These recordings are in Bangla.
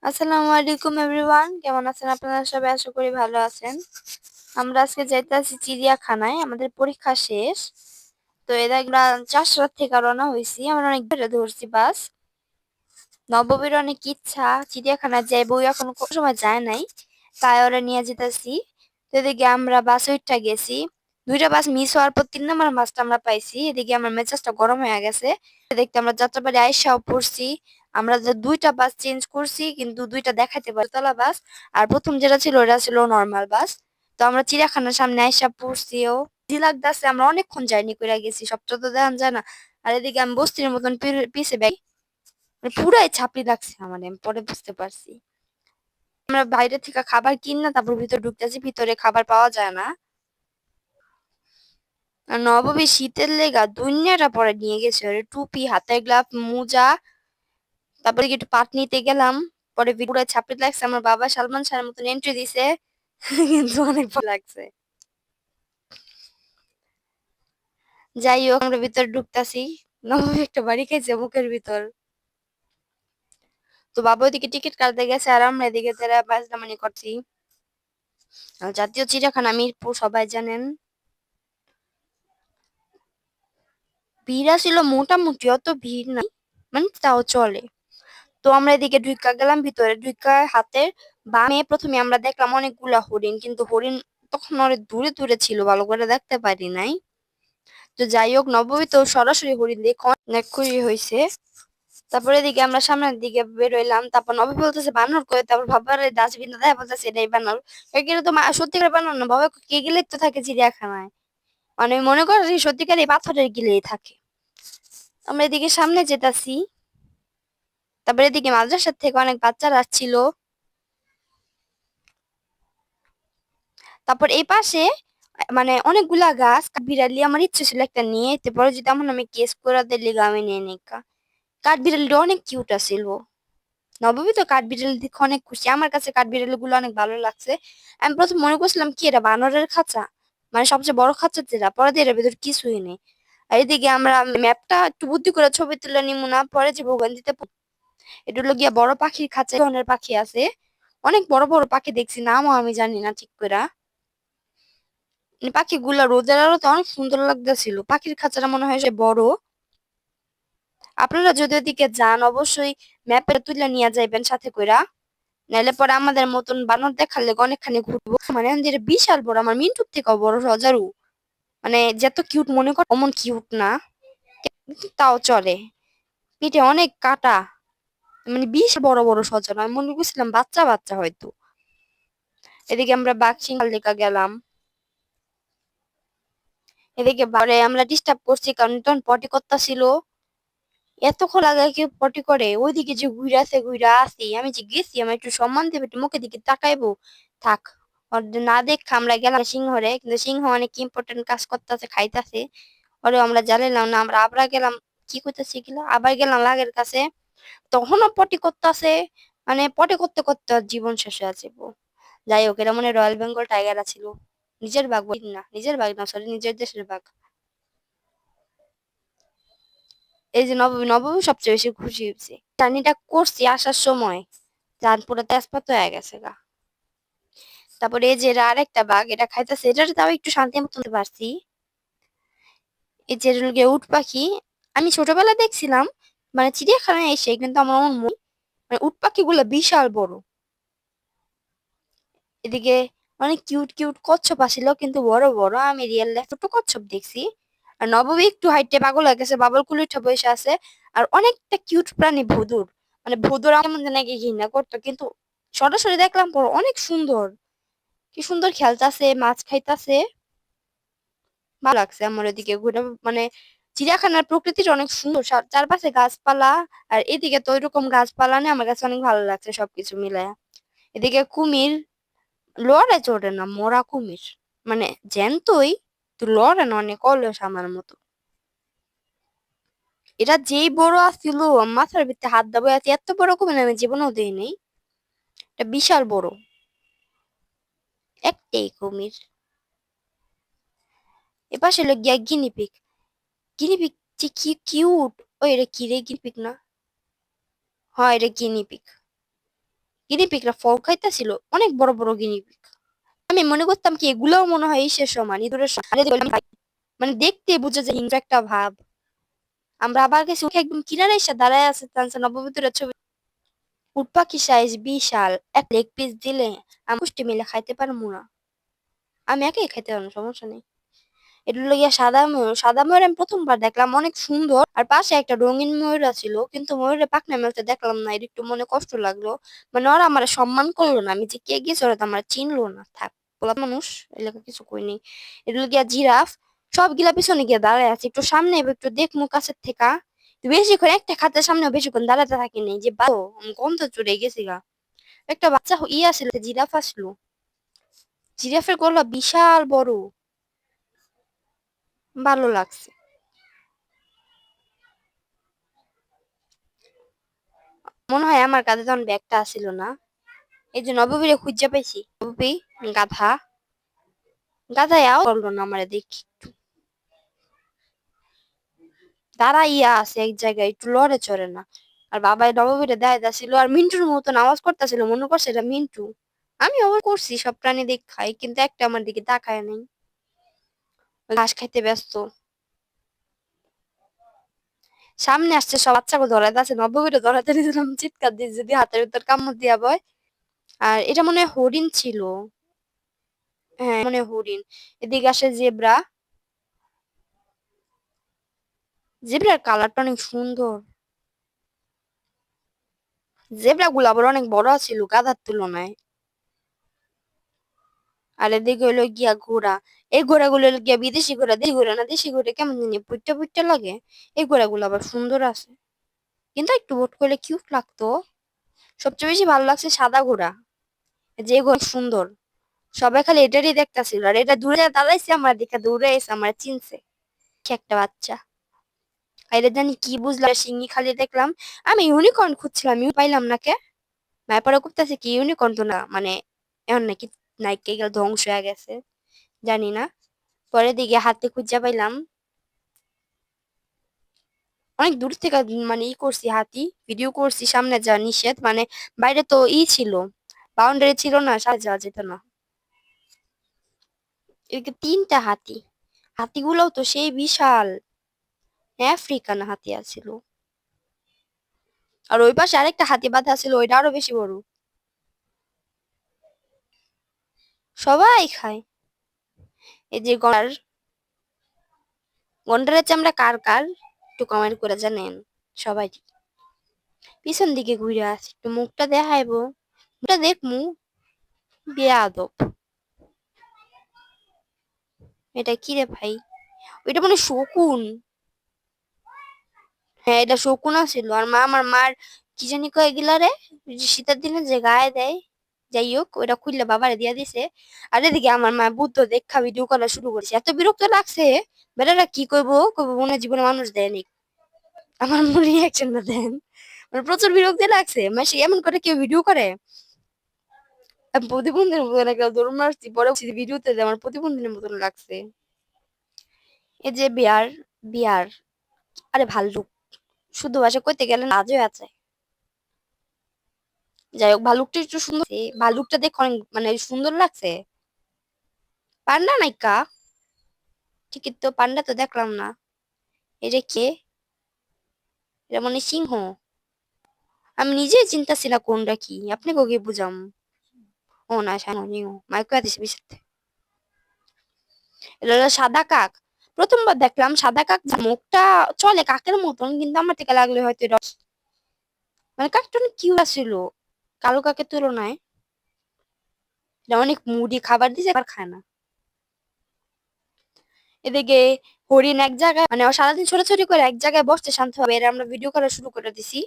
আসসালামু আলাইকুম এভরিওয়ান, কেমন আছেন আপনারা সবাই? আশা করি ভালো আছেন। আমরা আজকে যাইতেছি চিড়িয়াখানায়, আমাদের পরীক্ষা শেষ। তো এর আগে আমরা 4 রাত থেকে রওনা হয়েছি, আমরা অনেক ধরে ধরছি বাস। নববীর অনেক ইচ্ছা চিড়িয়াখানা যাইবো, এখন কোনো সময় যায় নাই, তাই ওরা নিয়ে যেতেছি। তো এদিকে আমরা বাসে উঠা গেছি, 2টা বাস মিস হওয়ার পর 3 নম্বর বাসটা আমরা পাইছি। এদিকে আমার মেজাজটা গরম হয়ে গেছে দেখতে। আমরা যাত্রাবাড়ি আইসাও পড়ছি, আমরা যে 2টা বাস চেঞ্জ করছি, কিন্তু 2টা দেখাইতে পারি তলা বাস, আর প্রথম যেটা ছিল ওটা ছিল নর্মাল বাস। তো আমরা চিড়িয়াখানার সামনে আইসা পড়ছিও, জি লাগতেছে আমরা অনেকক্ষণ জার্নি করে গেছি, সবটা তো দেখা যায় না। আর এদিকে আমি বস্তির মতন পিছে মানে পুরাই ছাপড়ি লাগছে আমার, আমি পরে বুঝতে পারছি। আমরা বাইরে থেকে খাবার কিনা তারপর ভিতরে ঢুকতেছি, ভিতরে খাবার পাওয়া যায় না। আর নববী শীতের লেগা দুনিয়াটা পরে নিয়ে গেছে, ওরে টুপি, হাতের গ্লাভ, মোজা, তারপরে কি একটু পাট নিতে গেলাম, পরে পুরো ছাপড়ি লাগছে। আমার বাবা সালমান শাহের মতন এন্ট্রি দিছে কিন্তু অনেক ভালো লাগছে। যাই হোক, আমরা ভিতরে ঢুকতাছি, নববী একটা বাড়ি খাইছে মুখের ভিতর। তো বাবা ওইদিকে টিকিট কাটতে গেছে, আর আমরা এদিকে যারা বাজদামানি করছি। জাতীয় চিড়িয়াখানা মিরপুর, সবাই জানেন। ভিড় ছিল মোটামুটি, অত ভিড় নাই, মানে তাও চলে। তো আমরা এদিকে ঢুকা গেলাম ভিতরে, ঢুকা হাতের বামে প্রথমে আমরা দেখলাম অনেকগুলা হরিণ, কিন্তু হরিণ তখন অনেক দূরে দূরে ছিল, ভালো করে দেখতে পারি নাই। তো যাই হোক, নবমী তো সরাসরি হরিণ দেখে অনেক খুশি হয়েছে। তারপরে এদিকে আমরা সামনের দিকে বেরোইলাম, তারপর নবী বলতেছে বানর কই, তারপর ভাবার ডাস্টবিন দেখা বলতেছে এটাই বানর। এগুলো তো সত্যিকার বানর না বাবা, কে গেলে তো থাকে চিড়িয়াখানায়, মানে মনে করো যে সত্যিকার এই পাথরের গিলেই থাকে। আমরা এদিকে সামনে যেতেছি, তারপরে এদিকে মাদ্রাসার থেকে অনেক বাচ্চারা আসছিল। তারপর এই পাশে মানে অনেকগুলা গাছ, কাঠবিড়ালি আমার ইচ্ছে ছিল একটা নিয়ে, তারপরে যদি আমার আমি কেস করে দিলে আমি নিয়ে নিকা। কাঠবিড়ালিটা অনেক কিউট আছিল। নবমী তো কাঠবিড়ালি দেখে অনেক খুশি, আমার কাছে কাঠবিড়ালি গুলো অনেক ভালো লাগছে। আমি প্রথম মনে করছিলাম কি এটা বানরের খাঁচা, মানে সবচেয়ে বড় খাঁচা যেটা, পরে দিয়ে এর ভিতর কিছুই নেই। আর এদিকে আমরা ম্যাপটা একটু বুদ্ধি করে ছবি তুলে নিমু না, পরে যে ভোগান দিতে এটা হলো গিয়া বড় পাখির খাঁচা, এই ধরনের পাখি আছে, অনেক বড় বড় পাখি দেখছি, নামও আমি জানি না ঠিক করে। মানে পাখিগুলা রোদের আলোতে অনেক সুন্দর লাগতেছিল, পাখির খাঁচাটা মনে হয় সে বড়। আপনারা যদি ওদিকে যান অবশ্যই ম্যাপে তুলে নিয়ে যাইবেন সাথে কইরা, নাইলে পরে আমাদের মতন বানর দেখালে অনেকখানি ঘুরবো। মানে যেটা বিশাল বড়, আমার মিন্টুর থেকেও বড়, সজারু। মানে যত কিউট মনে কর অমন কিউট না, কিন্তু তাও চলে। পিঠে অনেক কাটা, মানে বিশ বড় বড় সজারু, আমি মনে করছিলাম বাচ্চা বাচ্চা হয়তো। এদিকে আমরা বাঘ সিংহাল দেখা গেলাম। এদিকে বারে আমরা ডিস্টার্ব করছি কারণ তখন পটি করতেছিল, এতক্ষণ লাগায় কেউ পটি করে, ওইদিকে যে ঘুরা আসি, আমি যে গেছি আমার একটু সম্মান দেবে, একটু মুখের দিকে তাকাইবো, থাক। ওর না দেখ আমরা গেলাম সিংহরে, কিন্তু সিংহ অনেক ইম্পর্টেন্ট কাজ করতেছে, খাইতেছে। ওরে আমরা জ্বালাইলাম না, আমরা আবার গেলাম, কি করতেছি গেলাম আবার গেলাম লাগের কাছে, তখনও পটি করতেছে। মানে পটি করতে করতে ওর জীবন শেষ হয়ে আছে। যাই হোক, এটা মনে হয় রয়্যাল বেঙ্গল টাইগার ছিল, নিজের বাঘ না, নিজের বাঘ না, সরি, নিজের দেশের বাঘ। এই যে নবমী, নবমী সবচেয়ে বেশি খুশি হয়েছে, জার্নিটা করছি আসার সময় জান পুরো তেজপাত হয়ে গেছে গা। তারপরে এই যে এরা আরেকটা বাঘ, এটা খাইতেছে, এটা তাও একটু শান্তি মতো তুলতে পারছি। এই যে উট পাখি, আমি ছোটবেলায় দেখছিলাম মানে চিড়িয়াখানায় এসে, কিন্তু আমার মানে উট পাখি গুলো বিশাল বড়। এদিকে অনেক কিউট কিউট কচ্ছপ আসিল, কিন্তু বড় বড়, আমি রিয়েল লাইফ ছোট কচ্ছপ দেখছি। আর নবমী একটু হাইটে পাগল হয়ে গেছে, বাবল কুলি উঠে বসে আছে। আর অনেকটা কিউট প্রাণী ভোদুর, মানে ভোদুর আমার নাকি ঘৃণা করতো, কিন্তু সরাসরি দেখলাম পর অনেক সুন্দর, কি সুন্দর খেলতাছে, মাছ খাইতাছে, ভালো লাগছে আমার এদিকে ঘুরে। মানে চিড়িয়াখানার প্রকৃতিটা অনেক সুন্দর, চারপাশে গাছপালা, আর এদিকে তো ওইরকম গাছপালা নেই, আমার কাছে অনেক ভালো লাগছে সবকিছু মিলায়। এদিকে কুমির লড়ে চড়ে না, মরা কুমির, মানে জ্যান্তই, তো লড়ে না, অনেক অলস আমার মতো। এটা যেই বড় আসছিল, মাথার ভিতরে হাত দাবো, এত বড় কুমির আমি জীবনেও দেই নাই, এটা বিশাল বড়, একটাই কুমির। এপাশে হলো গিয়া গিনিপিগ, গিনিপিগ যে কি কিউট। ওই এটা কি রে, গিনিপিগ না, হয় এটা গিনিপিগ। গিনিপিগরা ফল খাইতেছিল, অনেক বড় বড় গিনিপিগ। আমি মনে করতাম কি এগুলোও মনে হয় ঈশের সমান, ইঁদুরের সমান। মানে দেখতে বুঝা যায় হিংস্র একটা ভাব। আমরা আবার গেছি ওকে একদম কিনারে এসে দাঁড়ায় আছে টানছে নববধূরের ছবি। উট পাখি সাইজ বিশাল, এক লেগ পিস দিলে আমি পুষ্টি মিলে খাইতে পারবো না। আমি একাই খাইতে পারবো, সমস্যা নেই। এটা হলো গিয়া সাদা ময়ূর। সাদা ময়ূর আমি প্রথমবার দেখলাম, অনেক সুন্দর। আর পাশে একটা রঙিন ময়ূর ছিল, কিন্তু ময়ূরের পাখনা মেলতে দেখলাম না, এটা একটু মনে কষ্ট লাগলো। মানে ওরা আমার সম্মান করলো না, আমি যে কে গেছি ওরা তো আমার চিনলো না। থাক, পোলা মানুষ, এলাকা কিছু কইনি। এটা হলো গিয়া জিরাফ। সবগুলা পিছনে গিয়ে দাঁড়ায় আছে, একটু সামনে এবার একটু দেখমু কাছের থেকে। বেশিক্ষণ একটা খাতের সামনে বেশিক্ষণ দাঁড়াতে থাকিনি, যে বাও আমি গন্ধ চড়ে গেছি গা। একটা বাচ্চা আসলে জিরাফ আসলো। জিরাফের গলা বিশাল বড়, ভালো লাগছে। মনে হয় আমার কাছে তখন ব্যাগটা আসিল না, এই যে নববীরে খুঁজে পাইছি। নববী গাধা, গাধায়াও করলো না আমার দেখি। দাঁড়াইয়া আছে এক জায়গায়, একটু লড়ে চড়ে না। আর বাবাই নববীরে দেয় দাছিল, আর মিন্টুর মতন আওয়াজ করতেছিল, মনে করছে এটা মিন্টু। আমি অবাক করছি, সব প্রাণী দেখাই কিন্তু একটা আমার দিকে তাকায় নাই। ঘাস খাইতে ব্যস্ত। সামনে আসছে, সব বাচ্চাকে ধরাতে আছে, নববীরে ধরাতে নিয়েছিলাম, চিৎকার দিয়ে যদি হাতের ভিতর কামড় দিয়া বয়। আর এটা মনে হয় হরিণ ছিল। হ্যাঁ মনে হয় হরিণ। এদিকে আসে জেব্রা। জেব্রার কালারটা অনেক সুন্দর। জেব্রা গুলো আবার অনেক বড় ছিল গাধার তুলনায়। আর এদিকে হইলো গিয়া ঘোড়া। এই ঘোড়াগুলো হলো গিয়া বিদেশি ঘোড়া, দেশি ঘোড়া না। দেশি ঘোড়া কেমন জানি পুইট্টা পুইট্টা লাগে। এই ঘোড়াগুলো আবার সুন্দর আছে, কিন্তু একটু বোট করলে কিউট লাগতো। সবচেয়ে বেশি ভালো লাগছে সাদা ঘোড়া, যে ঘোড়া সুন্দর। সবাই খালি এটারই দেখতাছিল, আর এটা দূরে দাঁড়াইছে, আমার দিকে দূরে এসে আমার চিনছে। কি একটা বাচ্চা। আর এটা জানি কি বুঝলাম, সিঙ্গি খালি দেখলাম। আমি ইউনিকর্ন খুঁজছিলাম, পাইলাম না কে। ব্যাপারে করতেছে কি ইউনিকর্ন তো না, মানে এখন নাকি নাইকে গেল ধ্বংস হয়ে গেছে, জানি না। পরে দিকে হাতে খুঁজা পাইলাম। অনেক দূর থেকে মানে করছি, হাতি ভিডিও করছি, সামনে যাওয়া নিষেধ, মানে বাইরে তো ছিল, বাউন্ডারি ছিল না, সামনে যাওয়া যেত না। এদিকে তিনটা হাতি। হাতিগুলোও তো সেই বিশাল, আফ্রিকান হাতি আছিল। আর ওই পাশে আরেকটা হাতি বাঁধা ছিল, ওইটা আরো বেশি বড়। সবাই খায়। এই যে গন্ডার, গন্ডারের চামড়া কার কার একটু কমেন্ট করে জানেন সবাই। পিছন দিকে ঘুরে আসি, একটু মুখটা দেখাইবো, মুখটা দেখমু। বেয়াদব। এটা কি রে ভাই? ওইটা মানে শকুন। হ্যাঁ এটা শকুন আছিল। আর মা, আমার মার কি জানি কয় গিলা রে, ওই যে শীতের দিনে যে গায়ে দেয়, যাই হোক ওইটা খুললে বাবারে দিয়া দিছে। আর এদিকে আমার মা বুদ্ধ দেখা ভিডিও করা শুরু করেছে, এত বিরক্ত লাগছে। বেটারা কি কইবো কইবো মনে হয় জীবনে মানুষ দেয়নি। আমার মনে রিয়াকশনটা দেন, মানে প্রচুর বিরক্তি লাগছে। মানে সে এমন করে কেউ ভিডিও করে, আমি প্রতিবন্ধীর মতন একটা দৌড় মারছি, পরে ভিডিওতে যে আমার প্রতিবন্ধীর মতন লাগছে। এই যে বিয়ার, বিয়ার, আরে ভাল্লুক। শুদ্ধ ভাষা কইতে গেলে লাজ হয়ে আছে। যাই হোক ভাল্লুকটা একটু সুন্দর, ভাল্লুকটা দেখে অনেক মানে সুন্দর লাগছে। পান্ডা নাইকা, ঠিকই তো, পান্ডা তো দেখলাম না। এটা কে? এটা মানে সিংহ। আমি নিজেই চিন্তাছি না কোনটা কি, আপনি কোকে বুঝাম। ও না, সিংহ মাইকো আদিস বিশাতে। এটা হলো সাদা কাক। প্রথমবার দেখলাম সাদা কাক, মুখটা চলে কাকের মতন, কিন্তু আমার থেকে লাগলে হয়তো এটা মানে কাকটা অনেক কিউট ছিল কালো কাকের তুলনায়। এটা অনেক মুডি, খাবার দিছে আর খায় না। এদিকে হরিণ এক জায়গায়, মানে ও সারাদিন ছোটাছুটি করে এক জায়গায় বসতে শান্ত হবে, এর আমরা ভিডিও করা শুরু করে দিছি।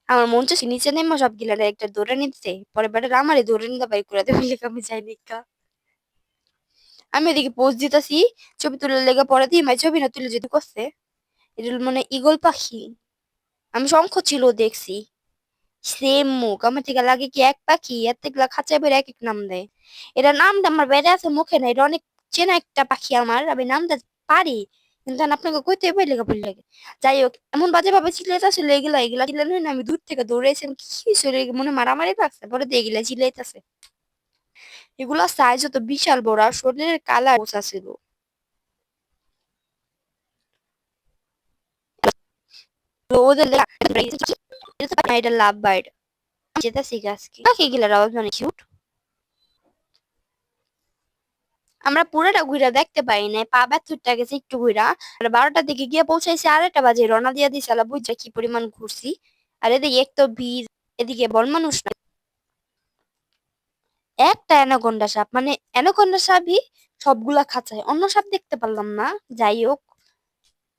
আমার মন চাচ্ছে নিচে নেমে সব গিলারে একটা দৌড়ে নিতে, পরে বেটার আমারই দৌড়ে নিতে বাই করে দেবে, আমি যাই নিকা। আমি এদিকে পোজ দিতেছি, ছবি তুলে লেগে পরে দিই মাই ছবি না তুলে যদি করছে। এটা মানে ঈগল পাখি। আমি শঙ্খ ছিল দেখছি, সেম মুখ, আমার থেকে লাগে কি এক পাখি, এর থেকে খাঁচায় বের এক এক নাম দেয়। এটা নামটা আমার বেড়ে আছে মুখে না, এটা অনেক চেনা একটা পাখি আমার, আমি নামটা পারি, কিন্তু আপনাকে কইতে পাই লেগে ভুল লাগে। যাই হোক এমন বাজে ভাবে চিল্লাইতেছিল, এগুলা চিল্লানো না, আমি দূর থেকে দৌড়াইছি, আমি কি হয়েছে মনে হয় মারামারি লাগছে, পরে দিয়ে এগুলা চিল্লাইতেছে। এগুলা সাইজ হতো বিশাল বড়, আর শরীরের কালার বোঝা ছিল। তো ওদের এটা লাভ বার্ড যেটা শিখাচ্ছি এগুলার আওয়াজ মানে কিউট। আমরা পুরোটা ঘুরা দেখতে পাই নাই, পা ব্যথা গেছে একটু ঘুরা। আর 12টার দিকে গিয়ে পৌঁছাইছি 2:30 বাজে, রওনা দিয়ে দিছি, আলা বুঝছা কি পরিমাণ ঘুরছি। আর এদিকে এক তো ভিড়, এদিকে বল মানুষ না। একটা অ্যানাকোন্ডা সাপ, মানে অ্যানাকোন্ডা সাপই সবগুলা খাঁচায়, অন্য সাপ দেখতে পারলাম না। যাই হোক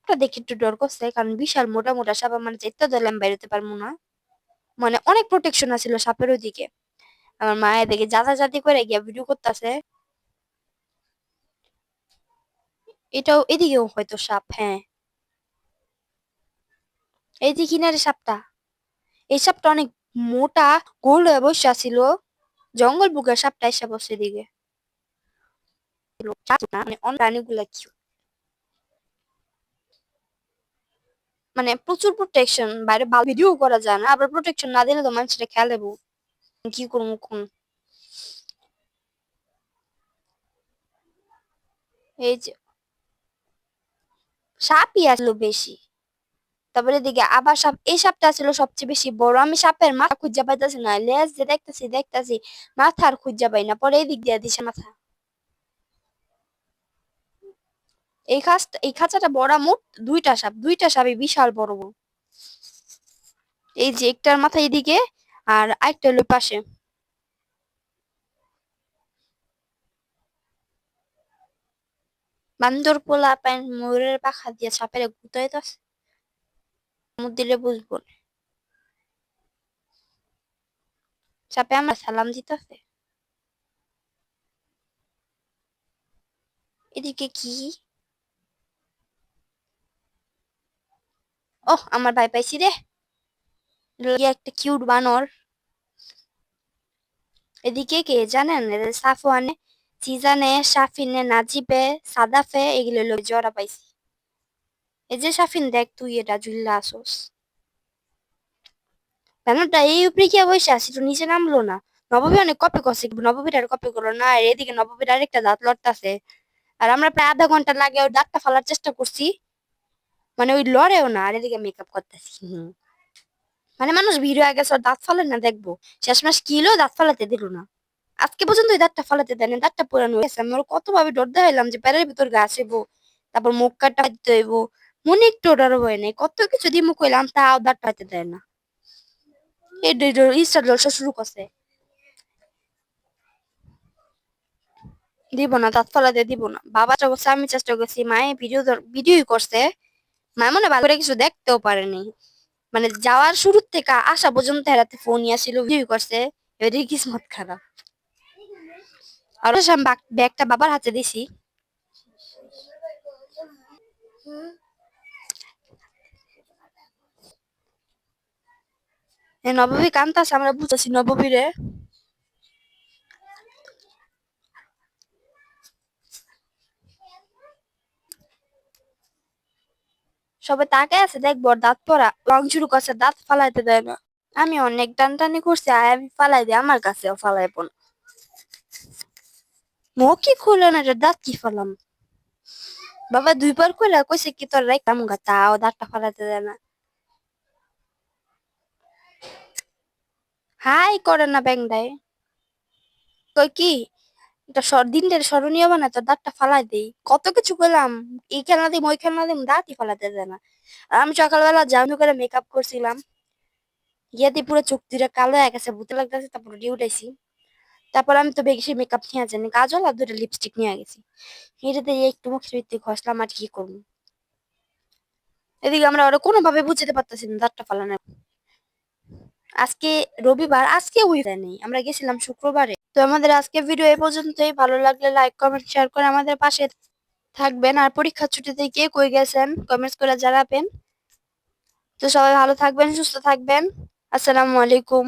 ওটা দেখে একটু ডর করছে, কারণ বিশাল মোটা মোটা সাপ, আমার যেতে দিলাম বেরোতে পারবো না। মানে অনেক প্রোটেকশন আছিল সাপের ওইদিকে। আমার মা এদিকে জাতি করে গিয়া ভিডিও করতেছে। এটাও এদিকেও হয়তো সাপ, হ্যাঁ এই যে কিনারে সাপটা, এই সাপটা অনেক মোটা, গোল হয়ে বসে ছিল। জঙ্গল বুকের সাপটা এসে বসে দিকে, মানে প্রাণীগুলা কি, মানে প্রচুর প্রোটেকশন, বাইরে ভালো ভিডিও করা যায় না, আবার প্রোটেকশন না দিলে তো মানুষটা খেয়ালে কি করবো কোন। এই যে সাপই আসলো বেশি। তারপরে এদিকে আবার সাপ, এই সাপটা ছিল সবচেয়ে বেশি বড়, আমি সাপের মাথা খুঁজে পাইতেছি না, লেজ যে দেখতেছি মাথা আর খুঁজে পাই না, পরে এদিক দিয়ে দিছে মাথা। এই খাঁচাটা বড়, মোট দুইটা সাপই বিশাল বড় বড়। এই যে একটার মাথা এদিকে, আর আরেকটা হলো পাশে। বান্দর পোলা পাইন ময়ূরের পাখা দিয়ে সাপের গুতাইতাছে, মুখ দিলে বুঝবো না। সাপে আমার সালাম দিতেছে। এদিকে কি, ওহ আমার ভাই পাইছি রে, একটা কিউট বানর। এদিকে কে জানেন, এদের সাফওয়ানে, চিজানে, সাফিনে, নাজিবে, সাদাফে, এগুলো লোক জড়া পাইছি। এই যে সাফিন দেখ তুই এটা জুল্লা আসোস, বানরটা এই উপরে গিয়ে বসে আসি, তো নিচে নামলো না। নববী অনেক কপি করছে, নববীর আর কপি করলো না, আর এদিকে নববীর আরেকটা দাঁত লড়তাছে। আর আমরা প্রায় আধা ঘন্টা লাগে ওই দাঁতটা ফালার চেষ্টা করছি, মানে ওই লড়েও না, আর এদিকে মেকআপ করতেছি। মানে মানুষ ভিড় হয়ে গেছে, ওর দাঁত ফালে না দেখবো, শেষমেশ কি হলো, দাঁত ফালাতে দিল না। আজকে পর্যন্ত ওই দাঁতটা ফালাতে দেয় না, দাঁতটা পুরানো হয়েছে। আমি ওর কত ভাবে ডর দেখাইলাম যে প্যারের ভিতর ঘাস হইবো, তারপর মুখ কাটটা দিতে হইব, মনে একটু ডর হয় নাই, কত কিছু দিয়ে মুখ হইলাম, তাও দাঁত ফালাতে দেয় না। এই ইস্টার জলসা শুরু করছে, দিব না, দাঁত ফালাতে দিব না। বাবাটা করছে, আমি চেষ্টা করছি, মায়ে ভিডিওই করছে, মায়ের মনে ভালো করে কিছু দেখতেও পারেনি। মানে যাওয়ার শুরু থেকে আসা পর্যন্ত হেরাতে ফোন আসছিল, ভিডিও করছে, এবারে কিসমত খারাপ। আর আমি ব্যাগটা বাবার হাতে দিছি। নববী কান্তাছে, আমরা বুঝতেছি নববী রে। সবাই তাকে আছে দেখবো, ওর দাঁত পড়া রং শুরু করছে, দাঁত ফালাইতে দেয় না। আমি অনেক টানটানি করছি, আমি ফালাই দিই, আমার কাছেও ফালাইবো না। মুখ কি খুলে না রে, দাঁত কি ফালাম। বাবা 2 বার কইলা কইছে কি তোর রাইতাম গা, তাও দাঁতটা ফালাইতে দেয় না। হাই করে না ব্যাংটাই, কই কি এটা দিনটার স্মরণীয় বানায়, তোর দাঁতটা ফালাই দেই, কত কিছু করলাম, এই খেলনা দিম ওই খেলনা দিম, দাঁতই ফালাতে দেয় না। আর আমি সকালবেলা জামু করে মেকআপ করছিলাম, ইয়াতে পুরো চোখ দুটা কালো হয়ে গেছে, ভূতে লাগতেছে, তারপর দিয়ে উঠাইছি। তারপর আমি তো বেশি মেকআপ নিয়ে জানি, কাজল আর 2টা লিপস্টিক নিয়ে গেছি, এটাতে একটু মুখের ভিত্তি ঘষলাম, আর কি করবো। এদিকে আমরা ওরা কোনোভাবে বুঝতে পারতেছি না দাঁতটা ফালানো। আজকে রবিবার, আজকে উইকে নেই, আমরা গেছিলাম শুক্রবারে। তো আমাদের আজকে ভিডিও এই পর্যন্তই, ভালো লাগলে লাইক কমেন্ট শেয়ার করে আমাদের পাশে থাকবেন। আর পরীক্ষার ছুটিতে কে কই গেছেন কমেন্টস করে জানাবেন। তো সবাই ভালো থাকবেন, সুস্থ থাকবেন। আসসালামু আলাইকুম।